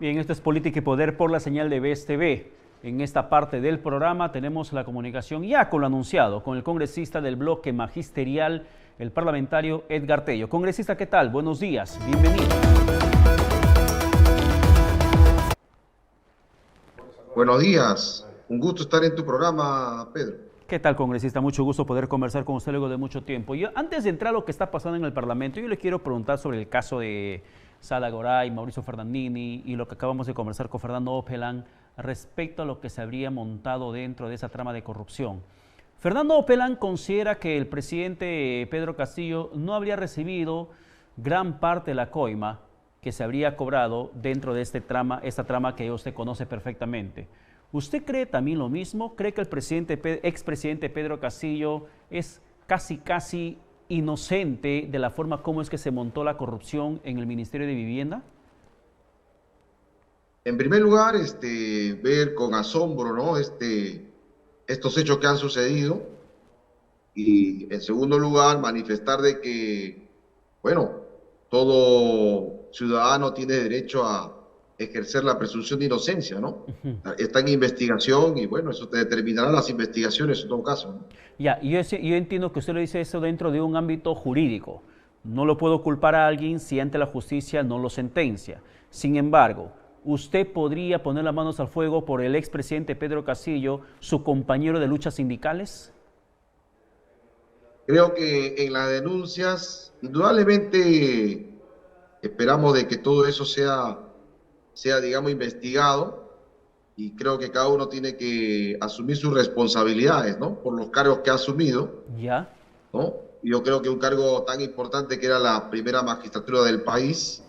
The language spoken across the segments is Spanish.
Bien, esto es Política y Poder por la señal de BES TV. En esta parte del programa tenemos la comunicación ya con lo anunciado, con el congresista del bloque magisterial, el parlamentario Edgar Tello. Congresista, ¿qué tal? Buenos días, bienvenido. Buenos días, un gusto estar en tu programa, Pedro. ¿Qué tal, congresista? Mucho gusto poder conversar con usted luego de mucho tiempo. Yo, antes de entrar a lo que está pasando en el Parlamento, yo le quiero preguntar sobre el caso de Sala Goray, Mauricio Fernandini y lo que acabamos de conversar con Fernando Opelan respecto a lo que se habría montado dentro de esa trama de corrupción. Fernando Opelan considera que el presidente Pedro Castillo no habría recibido gran parte de la coima que se habría cobrado dentro de esta trama que usted conoce perfectamente. ¿Usted cree también lo mismo? ¿Cree que el expresidente Pedro Castillo es casi inocente de la forma como es que se montó la corrupción en el Ministerio de Vivienda? En primer lugar, ver con asombro, ¿no? Estos hechos que han sucedido. Y en segundo lugar, manifestar de que, bueno, todo ciudadano tiene derecho a ejercer la presunción de inocencia, ¿no? Está en investigación y, bueno, eso te determinarán las investigaciones en todo caso, ¿no? Ya, yo entiendo que usted lo dice eso dentro de un ámbito jurídico. No lo puedo culpar a alguien si ante la justicia no lo sentencia. Sin embargo, ¿usted podría poner las manos al fuego por el expresidente Pedro Castillo, su compañero de luchas sindicales? Creo que en las denuncias, indudablemente esperamos de que todo eso sea, digamos, investigado, y creo que cada uno tiene que asumir sus responsabilidades, ¿no? Por los cargos que ha asumido, Ya. ¿no? Y yo creo que un cargo tan importante que era la primera magistratura del país,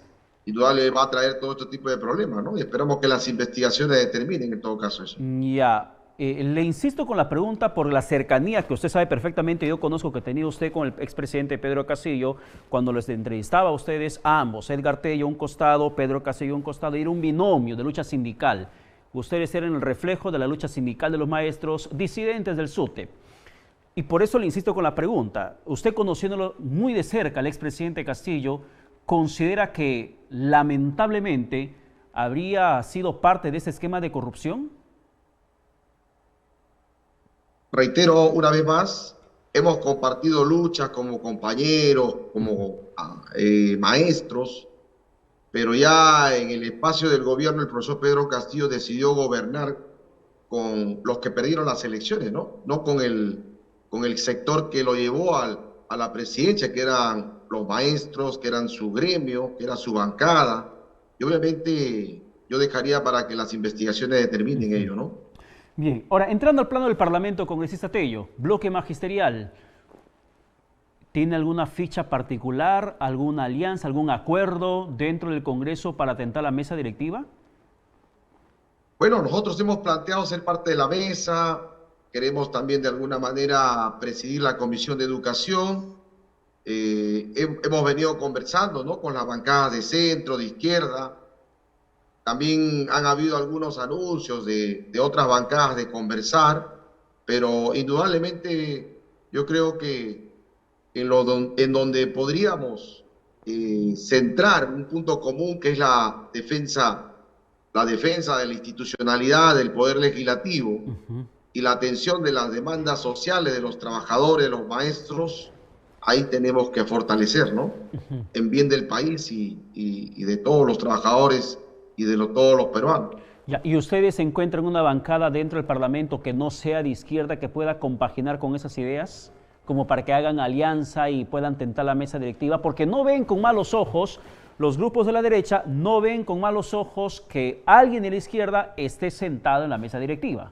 indudablemente va a traer todo este tipo de problemas, ¿no? Y esperamos que las investigaciones determinen en todo caso eso. Ya. Le insisto con la pregunta por la cercanía que usted sabe perfectamente, yo conozco que ha tenido usted con el expresidente Pedro Castillo cuando les entrevistaba a ustedes a ambos, Edgar Tello un costado, Pedro Castillo un costado, y era un binomio de lucha sindical. Ustedes eran el reflejo de la lucha sindical de los maestros disidentes del SUTE. Y por eso le insisto con la pregunta. Usted, conociéndolo muy de cerca al expresidente Castillo, ¿considera que lamentablemente habría sido parte de ese esquema de corrupción? Reitero una vez más, hemos compartido luchas como compañeros, como maestros, pero ya en el espacio del gobierno el profesor Pedro Castillo decidió gobernar con los que perdieron las elecciones, ¿no? No con el sector que lo llevó a la presidencia, que eran los maestros, que eran su gremio, que era su bancada. Y obviamente yo dejaría para que las investigaciones determinen ello, ¿no? Bien, ahora entrando al plano del Parlamento, congresista Tello, bloque magisterial, ¿tiene alguna ficha particular, alguna alianza, algún acuerdo dentro del Congreso para tentar la mesa directiva? Bueno, nosotros hemos planteado ser parte de la mesa, queremos también de alguna manera presidir la Comisión de Educación. Hemos venido conversando, ¿no?, con las bancadas de centro, de izquierda. También han habido algunos anuncios de otras bancadas de conversar, pero indudablemente yo creo que en donde podríamos centrar un punto común, que es la defensa de la institucionalidad del Poder Legislativo y la atención de las demandas sociales de los trabajadores, de los maestros, ahí tenemos que fortalecer, ¿no? En bien del país y de todos los trabajadores y de todos los peruanos. Ya, ¿y ustedes encuentran una bancada dentro del Parlamento que no sea de izquierda, que pueda compaginar con esas ideas, como para que hagan alianza y puedan tentar la mesa directiva? Porque no ven con malos ojos, los grupos de la derecha no ven con malos ojos que alguien de la izquierda esté sentado en la mesa directiva.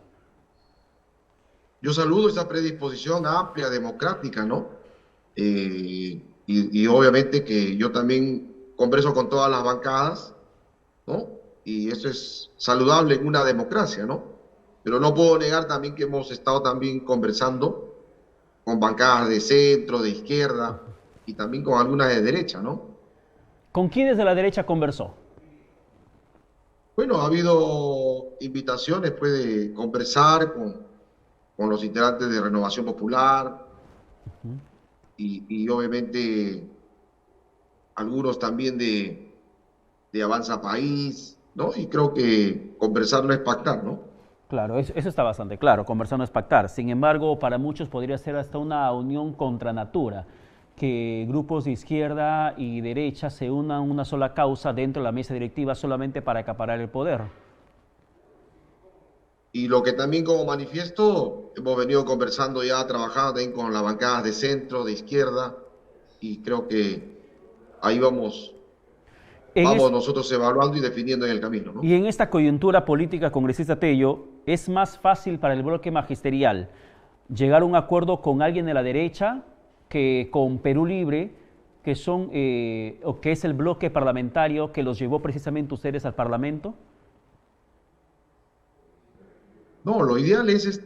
Yo saludo esa predisposición amplia, democrática, ¿no? Y obviamente que yo también converso con todas las bancadas, ¿no? Y eso es saludable en una democracia, ¿no? Pero no puedo negar también que hemos estado también conversando con bancadas de centro, de izquierda y también con algunas de derecha, ¿no? ¿Con quiénes de la derecha conversó? Bueno, ha habido invitaciones pues, de conversar con los integrantes de Renovación Popular y obviamente algunos también de Avanza País, ¿no? Y creo que conversar no es pactar, ¿no? Claro, eso está bastante claro, conversar no es pactar. Sin embargo, para muchos podría ser hasta una unión contra natura, que grupos de izquierda y derecha se unan a una sola causa dentro de la mesa directiva solamente para acaparar el poder. Y lo que también como manifiesto, hemos venido conversando ya, trabajando también con las bancadas de centro, de izquierda, y creo que ahí En vamos es- nosotros evaluando y definiendo en el camino, ¿no? y en esta coyuntura política, congresista Tello, ¿es más fácil para el bloque magisterial llegar a un acuerdo con alguien de la derecha que con Perú Libre, que son o que es el bloque parlamentario que los llevó precisamente ustedes al Parlamento? No, lo ideal es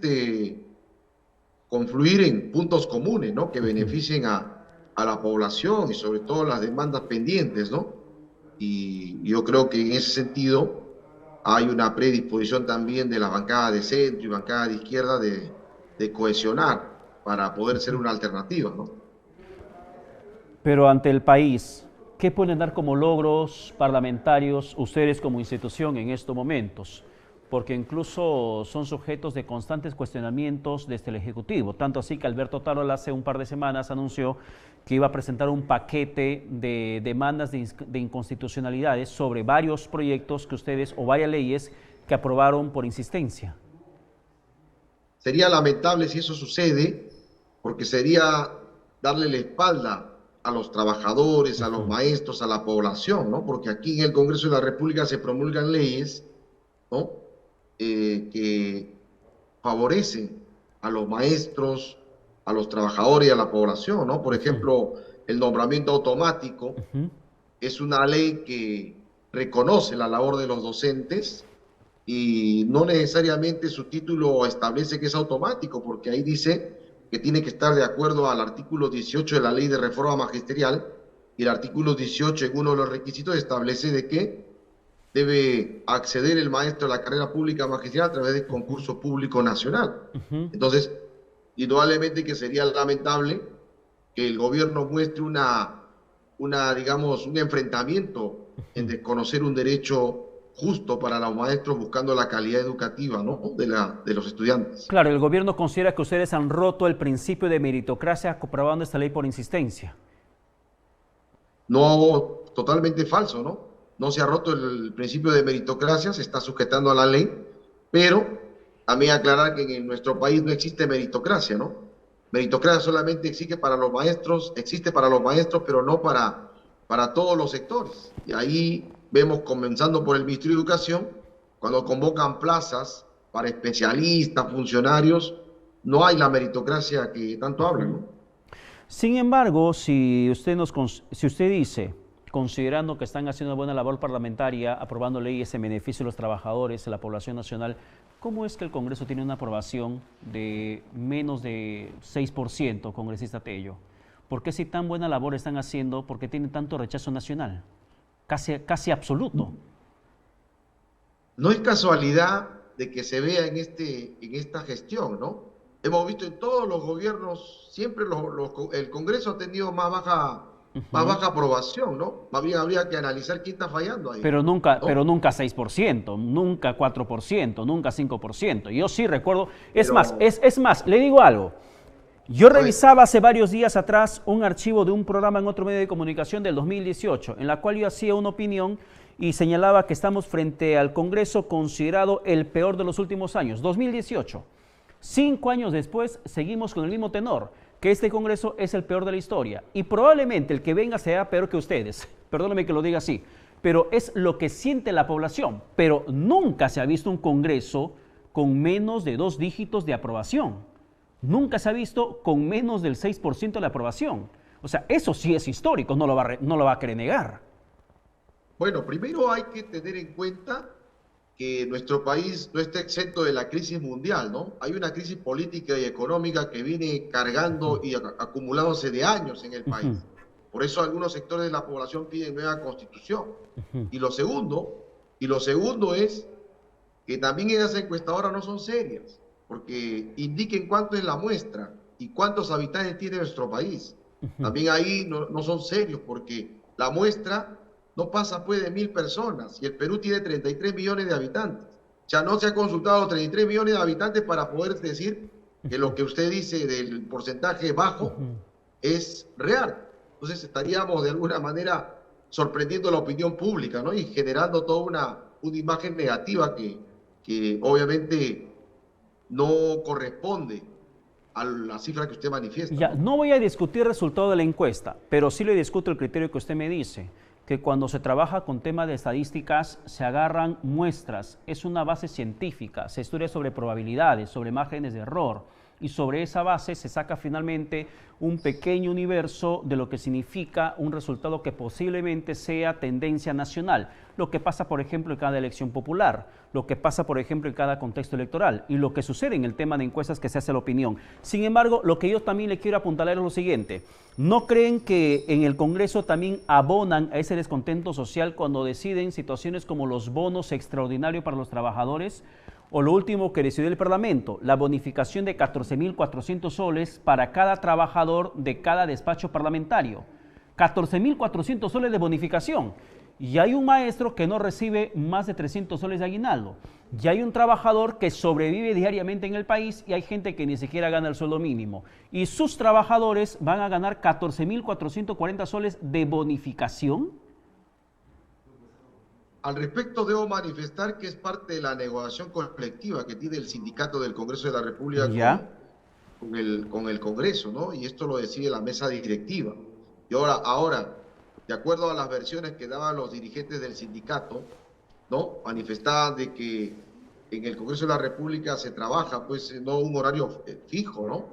confluir en puntos comunes, ¿no? Que Ujú. beneficien a la población y sobre todo las demandas pendientes, ¿no? Y yo creo que en ese sentido hay una predisposición también de la bancada de centro y bancada de izquierda de cohesionar para poder ser una alternativa, ¿no? Pero ante el país, ¿qué pueden dar como logros parlamentarios ustedes como institución en estos momentos? Porque incluso son sujetos de constantes cuestionamientos desde el Ejecutivo. Tanto así que Alberto Tarola hace un par de semanas anunció que iba a presentar un paquete de demandas de inconstitucionalidades sobre varios proyectos que ustedes, o varias leyes que aprobaron por insistencia. Sería lamentable si eso sucede, porque sería darle la espalda a los trabajadores, a los Ujú. maestros, a la población, ¿no? Porque aquí en el Congreso de la República se promulgan leyes, ¿no? Que favorecen a los maestros, a los trabajadores y a la población, ¿no? Por Ujú. ejemplo, el nombramiento automático Ujú. es una ley que reconoce la labor de los docentes y no necesariamente su título establece que es automático, porque ahí dice que tiene que estar de acuerdo al artículo 18 de la Ley de Reforma Magisterial, y el artículo 18 en uno de los requisitos establece de que debe acceder el maestro a la carrera pública magisterial a través del concurso público nacional. Ujú. Entonces, indudablemente que sería lamentable que el gobierno muestre digamos, un enfrentamiento en desconocer un derecho justo para los maestros buscando la calidad educativa, ¿no? de los estudiantes. Claro, el gobierno considera que ustedes han roto el principio de meritocracia aprobando esta ley por insistencia. No, totalmente falso, ¿no? No se ha roto el principio de meritocracia, se está sujetando a la ley, pero también aclarar que en nuestro país no existe meritocracia, ¿no? Meritocracia solamente existe para los maestros, pero no para todos los sectores. Y ahí vemos, comenzando por el Ministerio de Educación, cuando convocan plazas para especialistas, funcionarios, no hay la meritocracia que tanto hablan, Ujú. ¿no? Sin embargo, si usted dice, considerando que están haciendo una buena labor parlamentaria, aprobando leyes en beneficio de los trabajadores, de la población nacional, ¿cómo es que el Congreso tiene una aprobación de menos de 6%, congresista Tello? ¿Por qué si tan buena labor están haciendo, por qué tienen tanto rechazo nacional? Casi absoluto. No es casualidad de que se vea en esta gestión, ¿no? Hemos visto en todos los gobiernos, siempre el Congreso ha tenido más Ujú. baja aprobación, ¿no? Más bien habría que analizar quién está fallando ahí, Pero ¿no? nunca 6%, nunca 4%, nunca 5%. Yo sí recuerdo, Pero, es más, le digo algo. Yo a ver, revisaba hace varios días atrás un archivo de un programa en otro medio de comunicación del 2018, en la cual yo hacía una opinión y señalaba que estamos frente al Congreso considerado el peor de los últimos años, 2018. 5 años después seguimos con el mismo tenor, que este Congreso es el peor de la historia y probablemente el que venga sea peor que ustedes. Perdóname que lo diga así, pero es lo que siente la población. Pero nunca se ha visto un Congreso con menos de 2 dígitos de aprobación. Nunca se ha visto con menos del 6% de la aprobación. O sea, eso sí es histórico, no lo va a querer negar. bueno, primero hay que tener en cuenta que nuestro país no está exento de la crisis mundial, ¿no? Hay una crisis política y económica que viene cargando y acumulándose de años en el Ujú, país. Por eso algunos sectores de la población piden nueva constitución. ujú. Y lo segundo, y lo segundo es que también esas encuestadoras no son serias, porque indiquen cuánto es la muestra y cuántos habitantes tiene nuestro país. También ahí no son serios, porque la muestra no pasa pues de 1000 personas y el Perú tiene 33 millones de habitantes. O sea, no se ha consultado a los 33 millones de habitantes para poder decir que lo que usted dice del porcentaje bajo es real. Entonces estaríamos de alguna manera sorprendiendo a la opinión pública, ¿no? Y generando toda una imagen negativa que obviamente no corresponde a la cifra que usted manifiesta. Ya, no voy a discutir el resultado de la encuesta, pero sí le discuto el criterio que usted me dice, que cuando se trabaja con temas de estadísticas se agarran muestras, es una base científica, se estudia sobre probabilidades, sobre márgenes de error, y sobre esa base se saca finalmente un pequeño universo de lo que significa un resultado que posiblemente sea tendencia nacional. Lo que pasa, por ejemplo, en cada elección popular, lo que pasa, por ejemplo, en cada contexto electoral y lo que sucede en el tema de encuestas que se hace la opinión. Sin embargo, lo que yo también le quiero apuntalar es lo siguiente. ¿No creen que en el Congreso también abonan a ese descontento social cuando deciden situaciones como los bonos extraordinarios para los trabajadores? O lo último que decidió el Parlamento, la bonificación de 14.400 soles para cada trabajador de cada despacho parlamentario. 14.400 soles de bonificación. Y hay un maestro que no recibe más de 300 soles de aguinaldo. Y hay un trabajador que sobrevive diariamente en el país y hay gente que ni siquiera gana el sueldo mínimo. Y sus trabajadores van a ganar 14.440 soles de bonificación. Al respecto, debo manifestar que es parte de la negociación colectiva que tiene el sindicato del Congreso de la República con el Congreso, ¿no? Y esto lo decide la mesa directiva. Y ahora, de acuerdo a las versiones que daban los dirigentes del sindicato, ¿no? Manifestaban de que en el Congreso de la República se trabaja, pues, no un horario fijo, ¿no?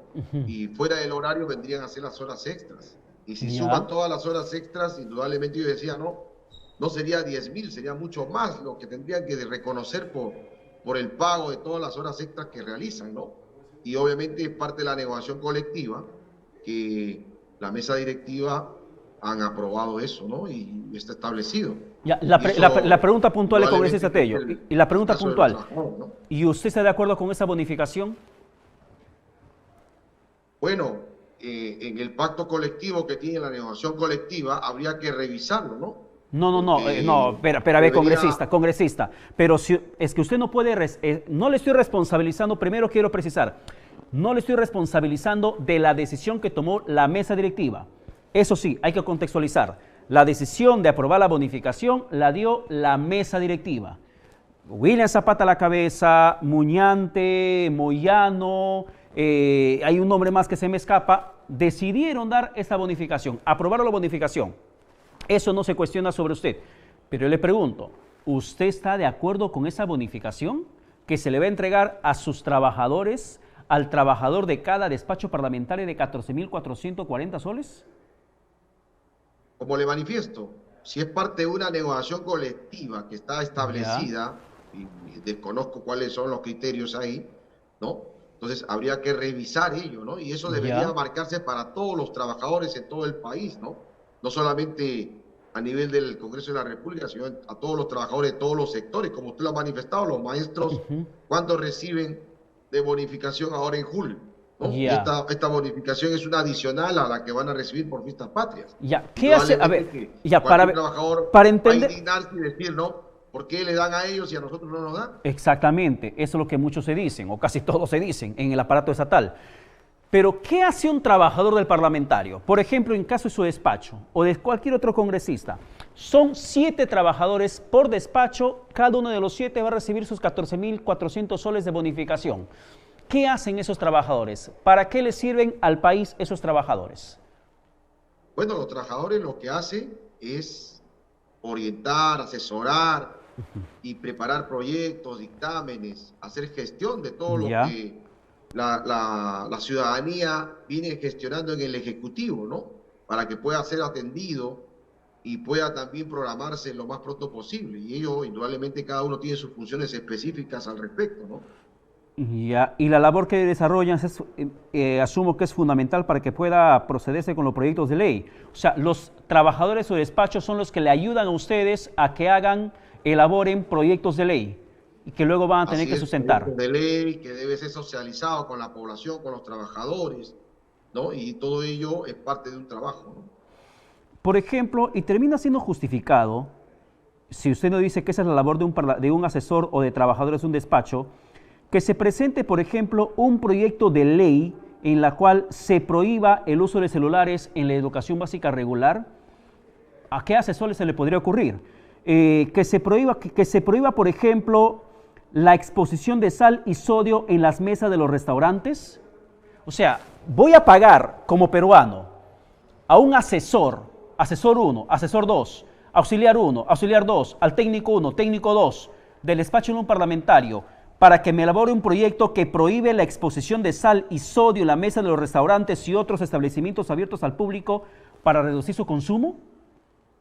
Y fuera del horario vendrían a ser las horas extras. Y si suman todas las horas extras, indudablemente yo decía, no sería 10.000, sería mucho más lo que tendrían que reconocer por el pago de todas las horas extras que realizan, ¿no? Y obviamente es parte de la negociación colectiva que la mesa directiva han aprobado eso, ¿no? Y está establecido. Ya, la pregunta puntual es congresista Tello. Y la pregunta puntual, ¿no? ¿Y usted está de acuerdo con esa bonificación? Bueno, en el pacto colectivo que tiene la negociación colectiva habría que revisarlo, ¿no? Espera, ve, congresista, pero si, es que usted no puede, no le estoy responsabilizando, primero quiero precisar, no le estoy responsabilizando de la decisión que tomó la mesa directiva. Eso sí, hay que contextualizar. La decisión de aprobar la bonificación la dio la mesa directiva. William Zapata a la cabeza, Muñante, Moyano, hay un nombre más que se me escapa, decidieron dar esta bonificación, aprobaron la bonificación. Eso no se cuestiona sobre usted, pero yo le pregunto, ¿usted está de acuerdo con esa bonificación que se le va a entregar a sus trabajadores, al trabajador de cada despacho parlamentario de 14.440 soles? Como le manifiesto, si es parte de una negociación colectiva que está establecida, y desconozco cuáles son los criterios ahí, ¿no? Entonces habría que revisar ello, ¿no? Y eso debería marcarse para todos los trabajadores en todo el país, ¿no? No solamente a nivel del Congreso de la República, sino a todos los trabajadores de todos los sectores, como usted lo ha manifestado, los maestros, ¿cuánto reciben de bonificación ahora en julio? ¿No? Esta bonificación es una adicional a la que van a recibir por fiestas patrias. ¿Qué hace? A ver, trabajador para entender, va a indignarse y decir, ¿no? ¿Por qué le dan a ellos y a nosotros no nos dan? Exactamente, eso es lo que muchos se dicen, o casi todos se dicen en el aparato estatal. Pero, ¿qué hace un trabajador del parlamentario? Por ejemplo, en caso de su despacho o de cualquier otro congresista. Son 7 trabajadores por despacho, cada uno de los 7 va a recibir sus 14.400 soles de bonificación. ¿Qué hacen esos trabajadores? ¿Para qué le sirven al país esos trabajadores? Bueno, los trabajadores lo que hacen es orientar, asesorar y preparar proyectos, dictámenes, hacer gestión de todo lo que la ciudadanía viene gestionando en el Ejecutivo, ¿no? Para que pueda ser atendido y pueda también programarse lo más pronto posible. Y ello, indudablemente, cada uno tiene sus funciones específicas al respecto, ¿no? Y la labor que desarrollan asumo que es fundamental para que pueda procederse con los proyectos de ley. O sea, los trabajadores o despachos son los que le ayudan a ustedes a que elaboren proyectos de ley y que luego van a tener que sustentar. De ley que debe ser socializado con la población, con los trabajadores, ¿no? Y todo ello es parte de un trabajo, ¿no? Por ejemplo, y termina siendo justificado, si usted no dice que esa es la labor de un asesor o de trabajadores de un despacho, que se presente, por ejemplo, un proyecto de ley en la cual se prohíba el uso de celulares en la educación básica regular. ¿A qué asesores se le podría ocurrir? Que se prohíba, por ejemplo, la exposición de sal y sodio en las mesas de los restaurantes. O sea, voy a pagar como peruano a un asesor, asesor 1, asesor 2, auxiliar 1, auxiliar 2, al técnico 1, técnico 2, del despacho de un parlamentario, para que me elabore un proyecto que prohíbe la exposición de sal y sodio en la mesa de los restaurantes y otros establecimientos abiertos al público para reducir su consumo.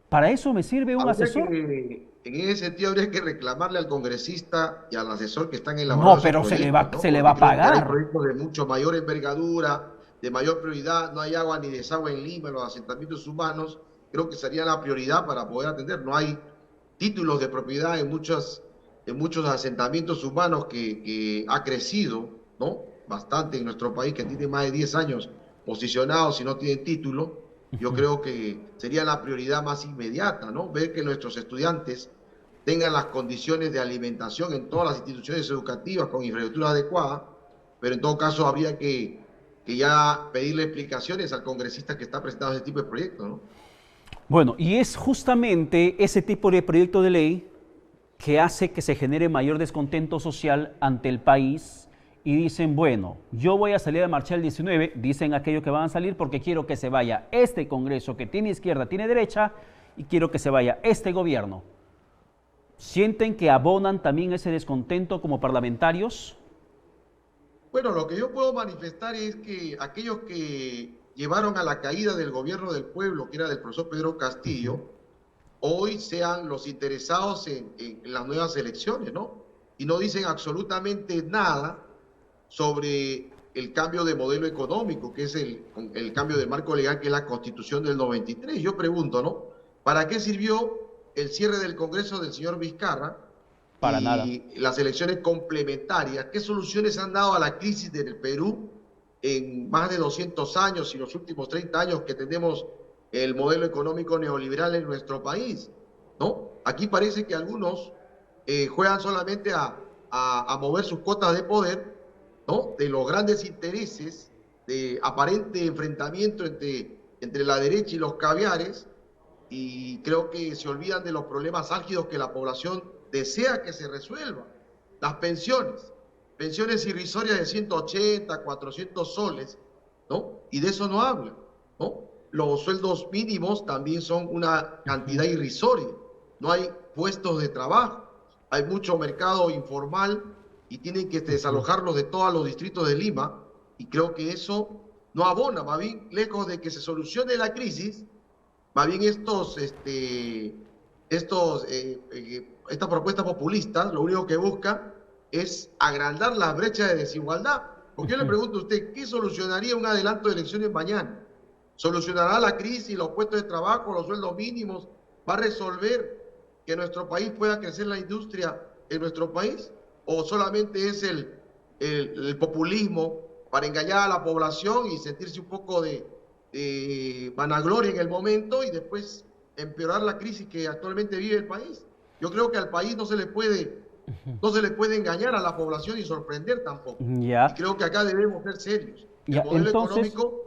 ¿Para eso me sirve un asesor? En ese sentido habría que reclamarle al congresista y al asesor que están No, elaborando esos pero proyectos, ¿no? se le Porque va a creo que hay pagar. proyectos de mucho mayor envergadura, de mayor prioridad, no hay agua ni desagüe en Lima, en los asentamientos humanos, creo que sería la prioridad para poder atender. No hay títulos de propiedad en muchos asentamientos humanos que ha crecido, ¿no? Bastante en nuestro país, que tiene más de 10 años posicionados y no tienen título. Yo creo que sería la prioridad más inmediata, ¿no? Ver que nuestros estudiantes tengan las condiciones de alimentación en todas las instituciones educativas con infraestructura adecuada, pero en todo caso habría que ya pedirle explicaciones al congresista que está presentando ese tipo de proyectos, ¿no? Bueno, y es justamente ese tipo de proyecto de ley que hace que se genere mayor descontento social ante el país y dicen, bueno, yo voy a salir a marchar el 19, dicen aquellos que van a salir porque quiero que se vaya este Congreso que tiene izquierda, tiene derecha, y quiero que se vaya este gobierno. ¿Sienten que abonan también ese descontento como parlamentarios? Bueno, lo que yo puedo manifestar es que aquellos que llevaron a la caída del gobierno del pueblo, que era del profesor Pedro Castillo, hoy sean los interesados en las nuevas elecciones, ¿no? Y no dicen absolutamente nada sobre el cambio de modelo económico, que es el cambio de marco legal, que es la Constitución del 93. Yo pregunto, ¿no? ¿Para qué sirvió el cierre del Congreso del señor Vizcarra Para nada. y las elecciones complementarias? ¿Qué soluciones han dado a la crisis del Perú en más de 200 años y los últimos 30 años que tenemos el modelo económico neoliberal en nuestro país? ¿No? Aquí parece que algunos juegan solamente a mover sus cuotas de poder, ¿no? De los grandes intereses de aparente enfrentamiento entre la derecha y los caviares, y creo que se olvidan de los problemas álgidos que la población desea que se resuelvan. Las pensiones irrisorias de 180, 400 soles, ¿no? Y de eso no hablan, ¿no? Los sueldos mínimos también son una cantidad irrisoria. No hay puestos de trabajo, hay mucho mercado informal y tienen que desalojarlos de todos los distritos de Lima, y creo que eso no abona, más bien, lejos de que se solucione la crisis, más bien estas propuestas populistas lo único que buscan es agrandar las brechas de desigualdad. Porque yo le pregunto a usted, ¿qué solucionaría un adelanto de elecciones mañana? ¿Solucionará la crisis, los puestos de trabajo, los sueldos mínimos? ¿Va a resolver que en nuestro país pueda crecer la industria en nuestro país? ¿O solamente es el populismo para engañar a la población y sentirse un poco de vanagloria en el momento y después empeorar la crisis que actualmente vive el país? Yo creo que al país no se le puede engañar a la población y sorprender tampoco. Ya. Y creo que acá debemos ser serios. Ya, El modelo entonces, económico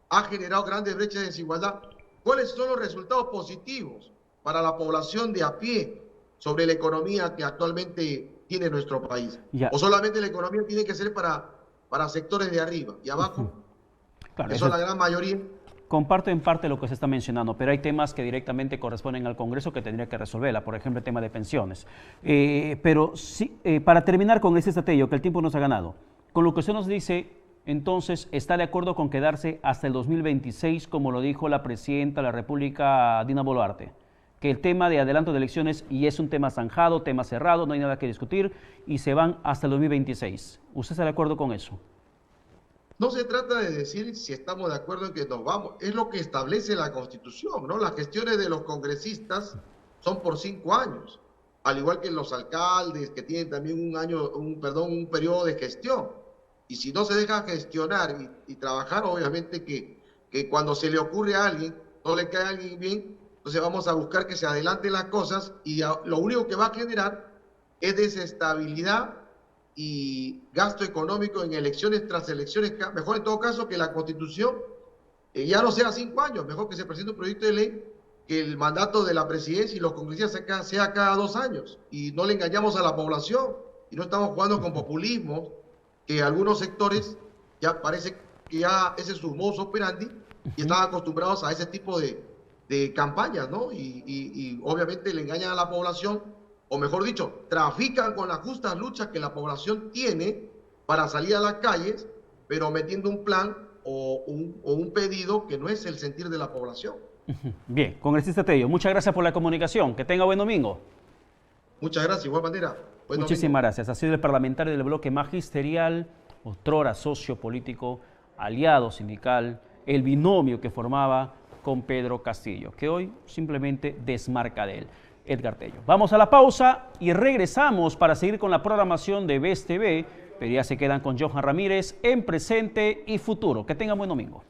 ha generado grandes brechas de desigualdad. ¿Cuáles son los resultados positivos para la población de a pie sobre la economía que actualmente tiene nuestro país? ya. ¿O solamente la economía tiene que ser para sectores de arriba y abajo? Claro, Que eso son es, la gran mayoría. comparto en parte lo que se está mencionando, pero hay temas que directamente corresponden al Congreso que tendría que resolverla, por ejemplo, el tema de pensiones. Pero sí, para terminar con ese estrategia que el tiempo nos ha ganado, con lo que usted nos dice, entonces, ¿está de acuerdo con quedarse hasta el 2026, como lo dijo la presidenta de la República, Dina Boluarte? Que el tema de adelanto de elecciones y es un tema zanjado, tema cerrado, no hay nada que discutir y se van hasta el 2026. ¿Usted está de acuerdo con eso? No se trata de decir si estamos de acuerdo en que nos vamos, es lo que establece la Constitución, ¿no? Las gestiones de los congresistas son por 5 años, al igual que los alcaldes que tienen también un periodo de gestión. Y si no se deja gestionar y trabajar, obviamente que cuando se le ocurre a alguien no le cae a alguien bien, entonces vamos a buscar que se adelanten las cosas y lo único que va a generar es desestabilidad y gasto económico en elecciones tras elecciones. Mejor en todo caso que la Constitución ya no sea 5 años, mejor que se presente un proyecto de ley que el mandato de la presidencia y los congresistas sea cada 2 años y no le engañamos a la población y no estamos jugando con populismo, que algunos sectores ya parece que ya ese es su modus operandi y están acostumbrados a ese tipo de campañas, ¿no? Y obviamente le engañan a la población, o mejor dicho, trafican con las justas luchas que la población tiene para salir a las calles, pero metiendo un plan o un pedido que no es el sentir de la población. Bien, congresista Tello, muchas gracias por la comunicación. Que tenga buen domingo. Muchas gracias, igual manera. Muchísimas gracias. Ha sido el parlamentario del bloque magisterial, otrora socio político, aliado sindical, el binomio que formaba con Pedro Castillo, que hoy simplemente desmarca de él. Edgar Tello. Vamos a la pausa y regresamos para seguir con la programación de BES TV, pero ya se quedan con Johan Ramírez en presente y futuro. Que tengan buen domingo.